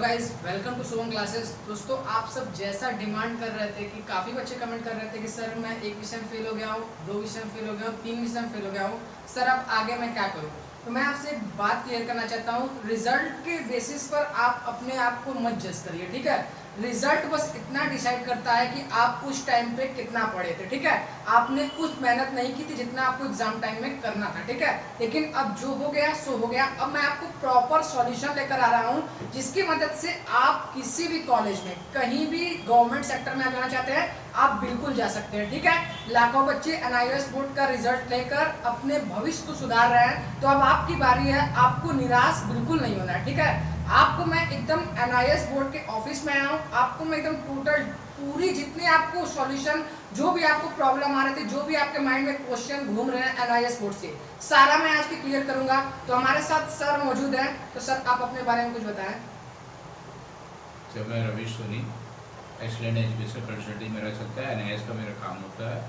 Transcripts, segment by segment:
Guys, welcome to Shubham classes. दोस्तों, आप सब जैसा डिमांड कर रहे थे कि काफ़ी बच्चे कमेंट कर रहे थे कि सर मैं एक विषय में फेल हो गया हूँ, 2 विषय में फेल हो गया हूँ, 3 विषय में फेल हो गया हूँ, सर अब आगे मैं क्या करूँ। तो मैं आपसे एक बात क्लियर करना चाहता हूँ, रिजल्ट के बेसिस पर आप अपने आप को मत जज करिए, ठीक है। रिजल्ट बस इतना डिसाइड करता है कि आप उस टाइम पे कितना पढ़े थे, ठीक है। आपने उस मेहनत नहीं की थी जितना आपको एग्जाम टाइम में करना था, ठीक है। लेकिन अब जो हो गया सो हो गया। अब मैं आपको प्रॉपर सॉल्यूशन लेकर आ रहा हूँ जिसकी मदद से आप किसी भी कॉलेज में, कहीं भी गवर्नमेंट सेक्टर में आप जाना चाहते हैं, आप बिल्कुल जा सकते हैं, ठीक है। लाखों बच्चे एनआईएस बोर्ड का रिजल्ट लेकर अपने भविष्य को सुधार रहे हैं, तो अब आपकी बारी है। आपको निराश बिल्कुल नहीं होना है, ठीक है। आपको मैं एकदम एनआईएस बोर्ड के ऑफिस में आया हूँ, आपको मैं एकदम टोटल पूरी जितनी आपको सॉल्यूशन, जो भी आपको प्रॉब्लम आ रहे थे, जो भी आपके माइंड में क्वेश्चन घूम रहे हैं एनआईएस बोर्ड से, सारा मैं आज के क्लियर करूंगा। तो हमारे साथ सर मौजूद हैं, तो सर आप अपने बारे में कुछ बताएं। जब मैं Ravish Soni, excellent education consulting मेरा चलता है, एनआईएस का मेरा काम होता है,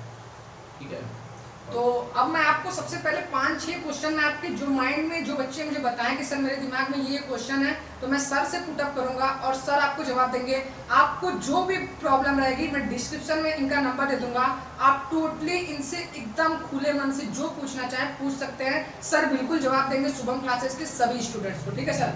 ठीक है। तो अब मैं आपको सबसे पहले 5-6 क्वेश्चन में आपके जो माइंड में जो बच्चे मुझे बताएं कि सर मेरे दिमाग में ये क्वेश्चन है, तो मैं सर से पुटअप करूंगा और सर आपको जवाब देंगे। आपको जो भी प्रॉब्लम रहेगी मैं डिस्क्रिप्शन में इनका नंबर दे दूंगा, आप टोटली इनसे एकदम खुले मन से जो पूछना चाहें पूछ सकते हैं। सर बिल्कुल जवाब देंगे शुभम क्लासेस के सभी स्टूडेंट्स को, ठीक है सर।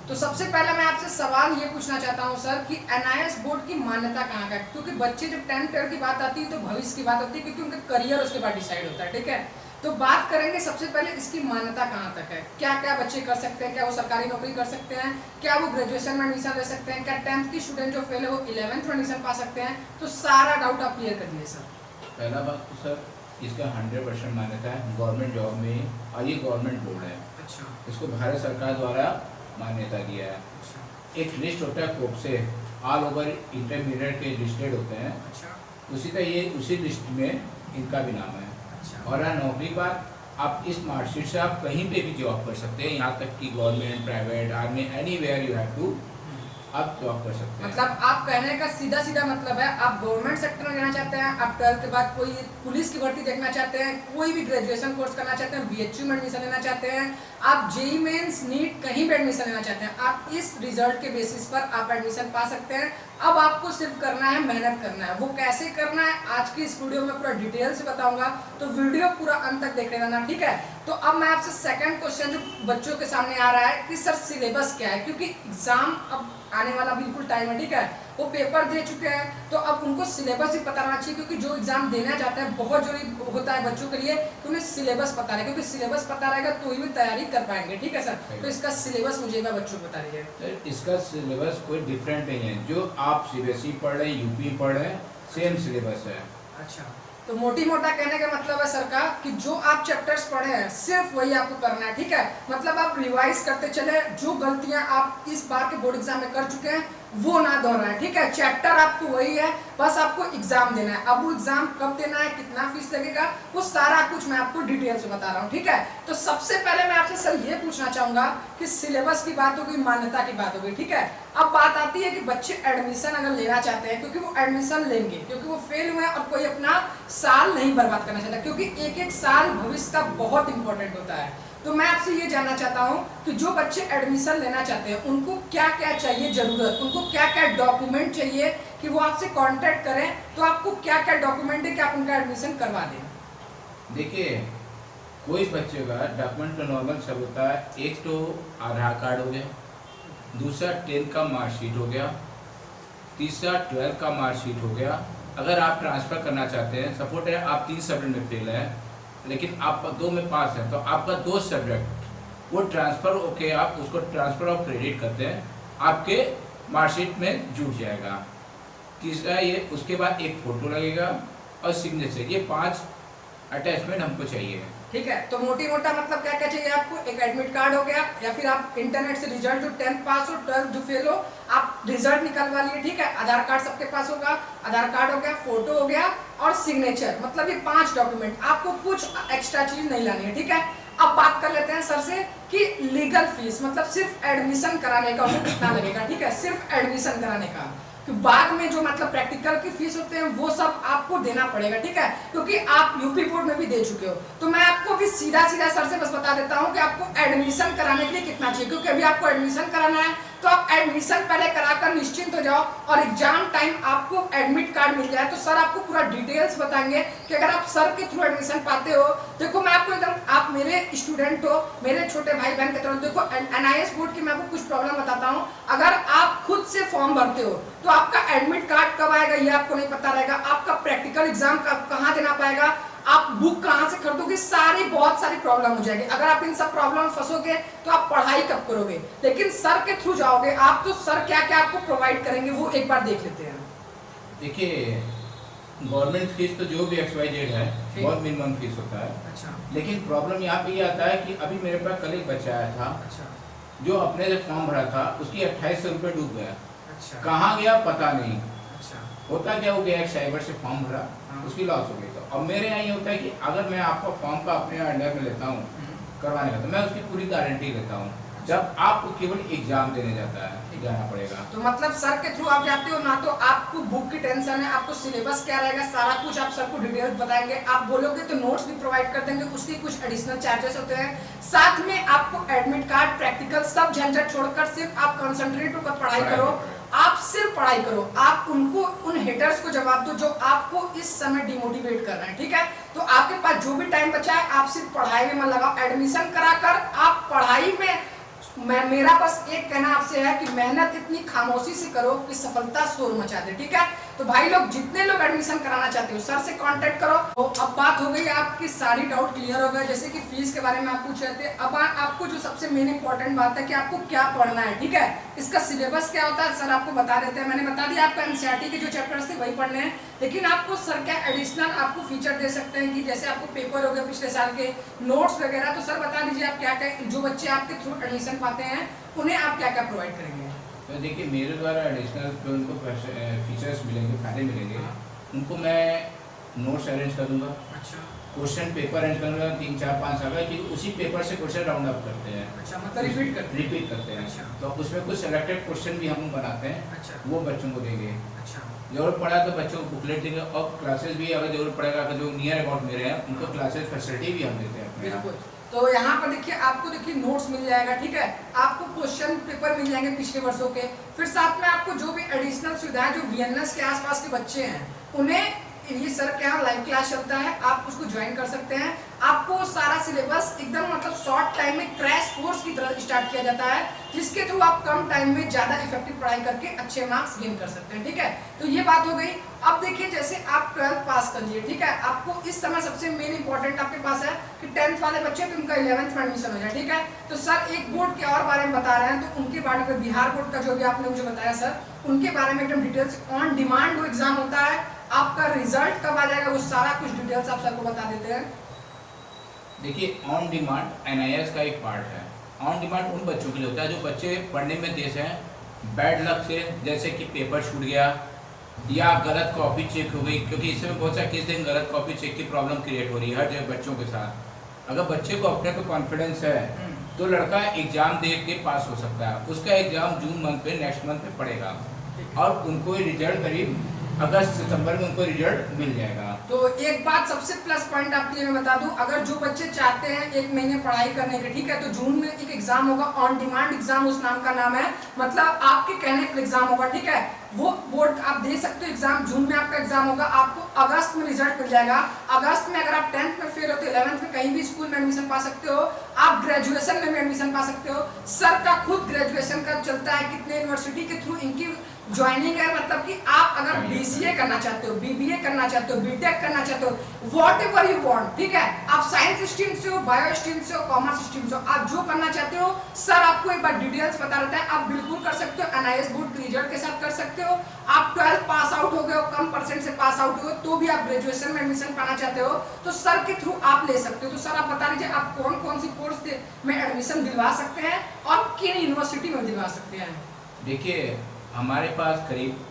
तो सबसे पहले मैं आपसे सवाल ये पूछना चाहता हूँ सर कि एनआईएस बोर्ड की मान्यता कहाँ का है, क्योंकि बच्चे जब 10th 12th की बात आती है तो भविष्य की बात होती है, क्योंकि उनका करियर उसके बाद डिसाइड होता है, ठीक है। तो बात करेंगे सबसे पहले इसकी मान्यता कहाँ तक है, क्या क्या बच्चे कर सकते हैं, क्या वो सरकारी नौकरी कर सकते हैं, क्या वो ग्रेजुएशन में एडमिशन ले सकते हैं, क्या 10th की स्टूडेंट जो फेल है वो 11th में एडमिशन पा सकते हैं। तो सारा डाउट आप क्लियर कर दिए सर। पहला बात तो सर, इसका 100% मान्यता है गवर्नमेंट जॉब में, और ये गवर्नमेंट बोर्ड है। अच्छा। इसको भारत सरकार द्वारा मान्यता दिया है। एक लिस्ट होता है कोप से, ऑल ओवर इंटरमीडिएट के लिस्टेड होते हैं। अच्छा। उसी का ये उसी लिस्ट में इनका भी नाम है। अच्छा। और नौकरी बात, आप इस मार्कशीट से आप कहीं पे भी जॉब कर सकते हैं, यहाँ तक कि government, private, army, anywhere you have to आप जॉब कर सकते हैं। मतलब आप कहने का सीधा सीधा मतलब है, आप गवर्नमेंट सेक्टर में जाना चाहते हैं, आप 12th के बाद कोई पुलिस की भर्ती देखना चाहते हैं, कोई भी ग्रेजुएशन कोर्स करना चाहते हैं, बीएचयू में एडमिशन लेना चाहते हैं, आप जेईई मेंस, नीट कहीं भी एडमिशन लेना चाहते हैं, आप इस रिजल्ट के बेसिस पर आप एडमिशन पा सकते हैं। अब आपको सिर्फ करना है, मेहनत करना है। वो कैसे करना है आज की इस वीडियो में पूरा डिटेल से बताऊंगा, तो वीडियो पूरा अंत तक देखते रहना, ठीक है। तो अब मैं आपसे सेकंड क्वेश्चन जो बच्चों के सामने आ रहा है कि सर सिलेबस क्या है, क्योंकि एग्जाम अब आने वाला बिल्कुल टाइम है, ठीक है। वो पेपर दे चुके हैं, तो अब उनको सिलेबस ही पता रहना चाहिए, क्योंकि जो एग्जाम देना चाहते हैं बहुत जरूरी होता है बच्चों के लिए कि उन्हें सिलेबस पता रहे, क्योंकि सिलेबस पता रहेगा तो ही भी तैयारी कर पाएंगे, ठीक है सर। तो इसका सिलेबस मुझे बच्चों को बता दीजिए। सर इसका सिलेबस कोई डिफरेंट नहीं है, जो आप सीबीएसई पढ़ रहे हैं, यूपी पढ़ रहे हैं, सेम सिलेबस है। अच्छा, तो मोटी मोटा कहने का मतलब है सर का कि जो आप चैप्टर्स पढ़े हैं सिर्फ वही आपको करना है, ठीक है। मतलब आप रिवाइज करते चले, जो गलतियां आप इस बार के बोर्ड एग्जाम में कर चुके हैं वो ना दोहराएं, ठीक है। चैप्टर आपको वही है, बस आपको एग्जाम देना है। अब वो एग्जाम कब देना है, कितना फीस लगेगा, वो सारा कुछ मैं आपको डिटेल से बता रहा हूँ, ठीक है। तो सबसे पहले मैं आपसे सर ये पूछना चाहूंगा कि सिलेबस की बात हो गई, मान्यता की बात हो गई, ठीक है। अब बात आती है कि बच्चे एडमिशन अगर लेना चाहते हैं, क्योंकि वो एडमिशन लेंगे, क्योंकि वो फेल हुए और कोई अपना साल नहीं बर्बाद करना चाहता, क्योंकि एक एक साल भविष्य का बहुत इंपॉर्टेंट होता है। तो मैं आपसे ये जानना चाहता हूँ कि जो बच्चे एडमिशन लेना चाहते हैं उनको क्या क्या चाहिए जरूरत, उनको क्या क्या डॉक्यूमेंट चाहिए कि वो आपसे कांटेक्ट करें, तो आपको क्या क्या डॉक्यूमेंट है कि आप उनका एडमिशन करवा दें। देखिए, कोई बच्चे का डॉक्यूमेंट तो नॉर्मल सब होता है। एक तो आधार कार्ड हो गया, दूसरा 10th का मार्कशीट हो गया, तीसरा 12th का मार्कशीट हो गया। अगर आप ट्रांसफ़र करना चाहते हैं, सपोर्ट है आप 3 सब्जेक्ट में फेल हैं लेकिन आप 2 में पास हैं, तो आपका 2 सब्जेक्ट वो ट्रांसफ़र होके आप उसको ट्रांसफ़र ऑफ क्रेडिट करते हैं, आपके मार्कशीट में जुड़ जाएगा। तीसरा ये, उसके बाद एक फ़ोटो लगेगा और सिग्नेचर, ये 5 अटैचमेंट हमको चाहिए, ठीक है। तो मोटी मोटा मतलब क्या क्या चाहिए आपको, एक एडमिट कार्ड हो गया, या फिर आप इंटरनेट से रिजल्ट जो 10th पास हो, 12th जो फेल हो, आप रिजल्ट निकलवा लिए, ठीक है। आधार कार्ड सबके पास होगा, आधार कार्ड हो गया, फोटो हो गया और सिग्नेचर, मतलब ये 5 डॉक्यूमेंट, आपको कुछ एक्स्ट्रा चीज नहीं लानी है, ठीक है। अब बात कर लेते हैं सर से कि लीगल फीस, मतलब सिर्फ एडमिशन कराने का उन्हें कितना लगेगा, ठीक है, सिर्फ एडमिशन कराने का। कि बाद में जो मतलब प्रैक्टिकल की फीस होते हैं वो सब आपको देना पड़ेगा, ठीक है, क्योंकि आप यूपी बोर्ड में भी दे चुके हो। तो मैं आपको भी सीधा सीधा सर से बस बता देता हूँ कि आपको एडमिशन कराने के लिए कितना चाहिए, क्योंकि अभी आपको एडमिशन कराना है, तो आप एडमिशन पहले कराकर निश्चिंत हो जाओ और एग्जाम टाइम आपको एडमिट कार्ड मिल जाए तो सर आपको पूरा डिटेल्स बताएंगे कि अगर आप सर के थ्रू एडमिशन पाते हो। देखो मैं आपको एकदम, आप मेरे स्टूडेंट हो, मेरे छोटे भाई बहन की तरह। देखो NIS बोर्ड की मैं आपको कुछ प्रॉब्लम बताता हूँ। अगर आप खुद से फॉर्म भरते हो तो आपका एडमिट कार्ड कब आएगा ये आपको नहीं पता रहेगा, आपका प्रैक्टिकल एग्जाम कहाँ देना पाएगा, आप बुक कहाँ से खरीदोगे, बहुत सारी प्रॉब्लम हो जाएगी। अगर आप इन सब प्रॉब्लम में फंसोगे तो आप पढ़ाई कब करोगे। लेकिन सर के थ्रू जाओगे आप तो सर क्या क्या आपको प्रोवाइड करेंगे वो एक बार देख लेते हैं। देखिए गवर्नमेंट फीस तो जो भी XYZ है बहुत मिनिमम फीस होता है। अच्छा। लेकिन प्रॉब्लम यहाँ पे ये आता है कि अभी मेरे पास कल एक बच्चा आया था। अच्छा। जो अपने से फॉर्म भरा था उसकी 2800 रुपये डूब गया। अच्छा। कहाँ गया पता नहीं। अच्छा। होता क्या हो गया, एक साइबर से फॉर्म भरा, उसकी लॉस हो गई। तो अब मेरे यहाँ ये होता है कि अगर मैं आपका फॉर्म का अपने अंडर में लेता हूँ करवाने का तो मैं उसकी पूरी गारंटी लेता हूँ। जब आपको केवल एग्जाम देने जाना पड़ेगा। तो मतलब सर के थ्रू आप जाते हो ना तो आपको बुक की टेंशन है, आपको सिलेबस क्या रहेगा सारा कुछ आप सर को डिटेल्स बताएंगे। आप बोलोगे तो नोट्स भी प्रोवाइड कर देंगे, उसके कुछ एडिशनल चार्जेस होते हैं। साथ में आपको एडमिट कार्ड, प्रैक्टिकल सब झंझट छोड़कर सिर्फ आप कंसंट्रेट होकर पढ़ाई करो। आप सिर्फ पढ़ाई करो, आप उनको, उन हेटर्स को जवाब दो जो आपको इस समय डिमोटिवेट कर रहे हैं। ठीक है, तो आपके पास जो भी टाइम बचा है आप सिर्फ पढ़ाई में मन लगाओ। एडमिशन कराकर आप पढ़ाई में, मेरा बस एक कहना आपसे है कि मेहनत इतनी खामोशी से करो कि सफलता शोर मचा दे। ठीक है, तो भाई लोग जितने लोग एडमिशन कराना चाहते हो सर से कांटेक्ट करो। तो अब बात हो गई, आपकी सारी डाउट क्लियर हो गए। जैसे कि फीस के बारे में आप पूछ रहे थे, अब आपको जो सबसे मेन इंपॉर्टेंट बात है कि आपको क्या पढ़ना है। ठीक है, इसका सिलेबस क्या होता है सर आपको बता देते हैं। मैंने बता दिया आपको NCERT के जो चैप्टर्स थे वही पढ़ने हैं, लेकिन आपको सर क्या एडिशनल आपको फीचर दे सकते हैं कि जैसे आपको पेपर हो गए पिछले साल के, नोट्स वगैरह। तो सर बता दीजिए आप क्या क्या, जो बच्चे आपके थ्रू एडमिशन पाते हैं उन्हें आप क्या क्या प्रोवाइड करेंगे। तो देखिए मेरे द्वारा एडिशनल जो उनको फीचर्स मिलेंगे, फायदे मिलेंगे, उनको मैं नोट्स अरेंज कर दूंगा। अच्छा। क्वेश्चन पेपर अरेंज करूँगा 3, 4, 5 साल का, कि उसी पेपर से क्वेश्चन राउंड अप करते हैं। अच्छा, मतलब रिपीट करते हैं। अच्छा। तो उसमें कुछ सेलेक्टेड क्वेश्चन भी हम बनाते हैं। अच्छा। वो बच्चों को देंगे। अच्छा। जरूरत पड़ा तो बच्चों को बुकलेट देंगे, और क्लासेस भी अगर जरूरत पड़ेगा, अगर जो नियर अबाउट मेरे हैं उनको क्लासेस फैसिलिटी भी हम देते हैं अपने यहाँ। बिल्कुल। तो यहाँ पर देखिए आपको नोट्स मिल जाएगा। ठीक है, आपको क्वेश्चन पेपर मिल जाएंगे पिछले वर्षों के, फिर साथ में आपको जो भी एडिशनल सुविधाएं जो VNS के आसपास के बच्चे हैं उन्हें, ये सर के यहाँ लाइव क्लास चलता है, आप उसको ज्वाइन कर सकते हैं। आपको सारा सिलेबस एकदम मतलब शॉर्ट टाइम में क्रैश कोर्स की तरह स्टार्ट किया जाता है, जिसके थ्रू आप कम टाइम में ज़्यादा इफेक्टिव पढ़ाई करके अच्छे मार्क्स गेन कर सकते हैं। ठीक है, तो ये बात हो गई। अब देखिए जैसे आप 12th पास कर लिए, ठीक है, आपको इस समय सबसे मेन इंपॉर्टेंट आपके पास है कि 10th वाले बच्चे तो उनका 11th में एडमिशन हो जाए। ठीक है, तो सर एक बोर्ड के और बारे में बता रहे हैं, तो उनके बारे में बिहार बोर्ड का जो भी आपने मुझे बताया सर, उनके बारे में एकदम डिटेल्स, ऑन डिमांड वो एग्जाम होता है, आपका रिजल्ट कब आ जाएगा वो सारा कुछ डिटेल्स आप सर को बता देते हैं। देखिए ऑन डिमांड NIS का एक पार्ट है। ऑन डिमांड उन बच्चों के लिए होता है जो बच्चे पढ़ने में तेज हैं, बैड लक से जैसे कि पेपर छूट गया या गलत कॉपी चेक हो गई, क्योंकि इसमें बहुत सारे केस दिन गलत कॉपी चेक की प्रॉब्लम क्रिएट हो रही है हर जगह बच्चों के साथ। अगर बच्चे को अपने को कॉन्फिडेंस है तो लड़का एग्जाम दे के पास हो सकता है। उसका एग्जाम जून मंथ पे, नेक्स्ट मंथ पे पड़ेगा, और उनको रिजल्ट करीब अगस्त सितंबर में उनको रिजल्ट मिल जाएगा। तो एक बात सबसे प्लस पॉइंट आपके लिए मैं बता दूं, अगर जो बच्चे चाहते हैं 1 महीने पढ़ाई करने के, ठीक है, तो जून में एक एग्जाम होगा, ऑन डिमांड एग्जाम उस नाम का नाम है, मतलब आपके कहने पर एग्जाम होगा। ठीक है, वो बोर्ड आप दे सकते हो एग्जाम, जून में आपका एग्जाम होगा, आपको अगस्त में रिजल्ट मिल जाएगा। अगस्त में अगर आप 10th में फेल हो तो 11th में कहीं भी स्कूल में एडमिशन पा सकते हो, आप ग्रेजुएशन में भी एडमिशन पा सकते हो। सर का खुद ग्रेजुएशन का चलता है, कितने यूनिवर्सिटी के थ्रू इनकी ज्वाइनिंग है, मतलब कि आप अगर BCA करना चाहते हो, BBA करना चाहते हो, BTech करना चाहते हो, वॉट एवर यू वांट, ठीक है, आप साइंस स्ट्रीम से हो, बायो स्ट्रीम से हो, कॉमर्स स्ट्रीम से हो, आप जो करना चाहते हो सर आपको एक बार डिटेल्स बता देता है, आप बिल्कुल कर सकते हो। NIS बोर्ड के रिजल्ट के साथ कर सकते हो। आप 12th पास आउट हो गए हो, कम परसेंट से पास आउट हो तो भी आप ग्रेजुएशन में एडमिशन पाना चाहते हो तो सर के थ्रू आप ले सकते हो। तो सर आप बता दीजिए आप कौन कौन सी कोर्स में एडमिशन दिलवा सकते हैं और किन यूनिवर्सिटी में दिलवा सकते हैं। देखिए हमारे पास करीब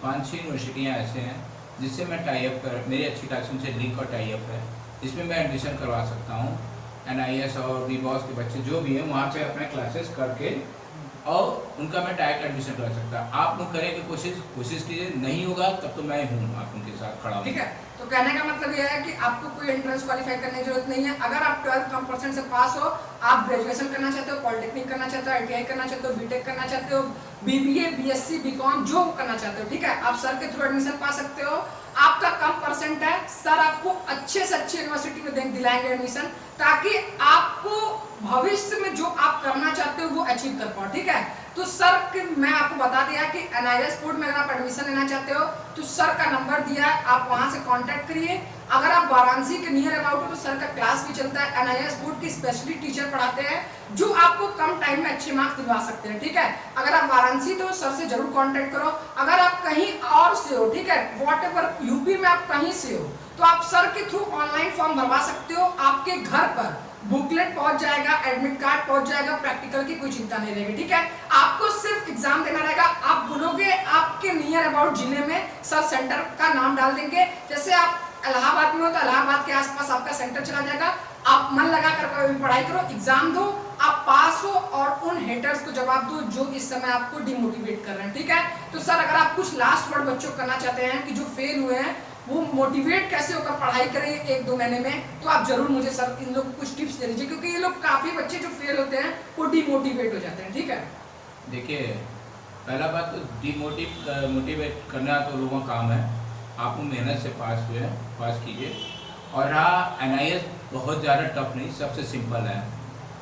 5-6 यूनिवर्सिटियाँ ऐसे हैं जिससे मैं टाई अप कर, मेरी अच्छी खासी उनसे लिंक और टाई अप है, जिसमें मैं एडमिशन करवा सकता हूँ। NIS और BBOS के बच्चे जो भी हैं वहाँ पे अपने क्लासेस करके और उनका मैं डायरेक्ट एडमिशन करा सकता। आप लोग करेंगे कोशिश कीजिए, नहीं होगा तब तो मैं हूँ आप उनके साथ खड़ा हूँ। ठीक है, तो कहने का मतलब यह है कि आपको कोई एंट्रेंस क्वालिफाई करने की जरूरत नहीं है। अगर आप 12 कम परसेंट से पास हो, आप ग्रेजुएशन करना चाहते हो, पॉलिटेक्निक करना चाहते हो, ITI करना चाहते हो, बीटेक करना चाहते हो, BBA, BSc, BCom जो करना चाहते हो, ठीक है, आप सर के थ्रू एडमिशन पा सकते हो। आपका कम परसेंट है, सर आपको अच्छे से अच्छी यूनिवर्सिटी में दिलाएंगे एडमिशन, ताकि आपको भविष्य में जो आप करना चाहते हो वो अचीव कर पाओ। ठीक है, तो सर के मैं आपको बता दिया कि NIS बोर्ड में अगर आप एडमिशन लेना चाहते हो तो सर का नंबर दिया है, आप वहां से कांटेक्ट करिए। अगर आप वाराणसी के नियर अबाउट हो तो सर का क्लास भी चलता है, NIS बोर्ड की स्पेशली टीचर पढ़ाते हैं जो आपको कम टाइम में अच्छे मार्क्स दिलवा सकते हैं। ठीक है, अगर आप वाराणसी तो सर से जरूर कांटेक्ट करो। अगर आप कहीं और से हो, ठीक है, व्हाटएवर यूपी में आप कहीं से हो, तो आप सर के थ्रू ऑनलाइन फॉर्म भरवा सकते हो। आपके घर पर बुकलेट पहुंच जाएगा, एडमिट कार्ड पहुंच जाएगा, प्रैक्टिकल की कोई चिंता नहीं रहेगी। ठीक है, आपको सिर्फ एग्जाम देना रहेगा। आप बोलोगे आपके नियर अबाउट जिले में सर सेंटर का नाम डाल देंगे। जैसे आप इलाहाबाद में हो तो इलाहाबाद के आसपास आपका सेंटर चला जाएगा। आप मन लगा कर पढ़ाई करो, एग्जाम दो, आप पास हो और उन हेटर्स को जवाब दो जो इस समय आपको डिमोटिवेट कर रहे हैं। ठीक है, तो सर अगर आप कुछ लास्ट वर्ड बच्चों को करना चाहते हैं कि जो फेल हुए हैं वो मोटिवेट कैसे होकर पढ़ाई करें 1-2 महीने में, तो आप जरूर मुझे सर इन लोग को कुछ टिप्स दे दीजिए, क्योंकि ये लोग काफी बच्चे जो फेल होते हैं वो डिमोटिवेट हो जाते हैं। ठीक है, देखिए पहला बात तो मोटिवेट करना तो लोगों का काम है। आप मेहनत से पास हुए हैं, पास कीजिए। और हाँ, NIS बहुत ज़्यादा टफ नहीं, सबसे सिंपल है।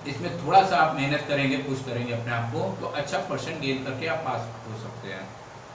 इसमें थोड़ा सा आप मेहनत करेंगे, पुश करेंगे अपने आप को, तो अच्छा परसेंट गेन करके आप पास हो सकते हैं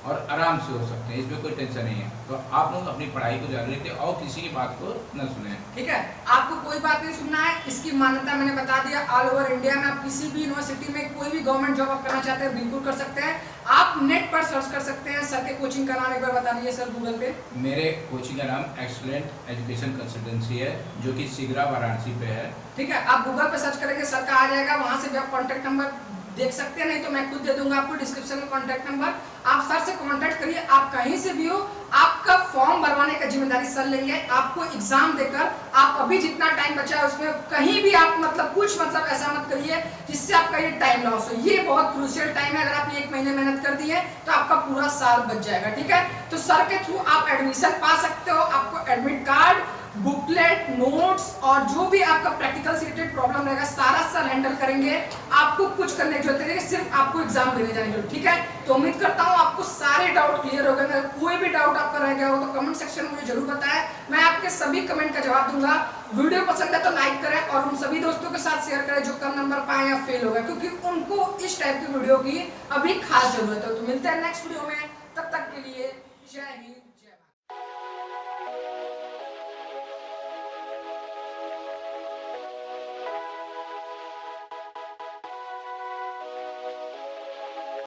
और आराम से हो सकते हैं। इसमें कोई टेंशन नहीं है। तो आप लोग अपनी पढ़ाई को जारी रखें और किसी की बात को न सुने। ठीक है, आपको कोई बात नहीं सुनना है। इसकी मान्यता मैंने बता दिया, ऑल ओवर इंडिया में आप किसी भी यूनिवर्सिटी में कोई भी गवर्नमेंट जॉब आप करना चाहते हैं बिल्कुल कर सकते हैं। आप नेट पर सर्च कर सकते हैं। सर के कोचिंग का नाम एक बार बता दीजिए सर गूगल पे। मेरे कोचिंग का नाम एक्सीलेंट एजुकेशन कंसल्टेंसी है, जो कि सिगरा वाराणसी पे है। ठीक है, आप गूगल पे सर्च करेंगे सर का आ जाएगा, वहां से भी आप कॉन्टैक्ट नंबर देख सकते हैं, नहीं तो मैं खुद दे दूंगा आपको डिस्क्रिप्शन में कॉन्टैक्ट नंबर। आप सर से कॉन्टैक्ट करिए। आप कहीं से भी हो, आपका फॉर्म भरवाने का जिम्मेदारी सर लेंगे। आपको एग्जाम देकर आप अभी जितना टाइम बचा है उसमें कहीं भी आप कुछ ऐसा मत करिए जिससे आपका ये टाइम लॉस हो। ये बहुत क्रूशियल टाइम है। अगर आप 1 महीने मेहनत कर दिए तो आपका पूरा साल बच जाएगा। ठीक है, तो सर के थ्रू आप एडमिशन पा सकते हो। आपको एडमिट कार्ड, बुकलेट, नोट्स और जो भी आपका प्रैक्टिकल से रिलेटेड प्रॉब्लम रहेगा सारा सर हैंडल करेंगे। आपको कुछ करने की जरूरत नहीं है, सिर्फ आपको एग्जाम देने जाने की जरूरत। ठीक है, तो उम्मीद करता हूँ आपको सारे डाउट क्लियर हो गए। अगर कोई भी डाउट आपका रह गया हो तो कमेंट सेक्शन में मुझे जरूर बताएं, मैं आपके सभी कमेंट का जवाब दूंगा। वीडियो पसंद है तो लाइक करें और उन सभी दोस्तों के साथ शेयर करें जो कम नंबर पाए या फेल हो गए, क्योंकि उनको इस टाइप की वीडियो की अभी खास जरूरत है। तो मिलते हैं नेक्स्ट वीडियो में, तब तक के लिए जय हिंद।